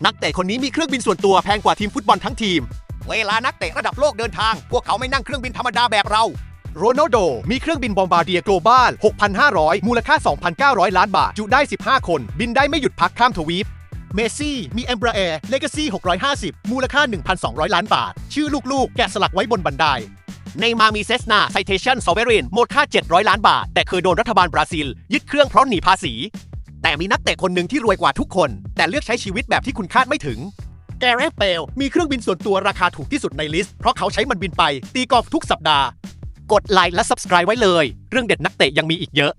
นักเตะคนนี้มีเครื่องบินส่วนตัวแพงกว่าทีมฟุตบอลทั้งทีมเวลานักเตะระดับโลกเดินทางพวกเขาไม่นั่งเครื่องบินธรรมดาแบบเราโรนัลโดมีเครื่องบินบอมบาร์เดียโกลบาล 6,500 มูลค่า 2,900 ล้านบาทจุได้15คนบินได้ไม่หยุดพักข้ามทวีปเมสซี่มี Embraer Legacy 650 มูลค่า 1,200 ล้านบาทชื่อลูกๆแกะสลักไว้บนบันไดเนย์มาร์มี Cessna Citation Sovereign มูลค่า700 ล้านบาทแต่เคยโดนรัฐบาลบราซิลยึดเครื่องเพราะหนีภาษีแต่มีนักเตะคนหนึ่งที่รวยกว่าทุกคนแต่เลือกใช้ชีวิตแบบที่คุณคาดไม่ถึงแกเรธ เบลมีเครื่องบินส่วนตัวราคาถูกที่สุดในลิสต์เพราะเขาใช้มันบินไปตีกอล์ฟทุกสัปดาห์กดไลค์และ Subscribe ไว้เลยเรื่องเด็ดนักเตะยังมีอีกเยอะ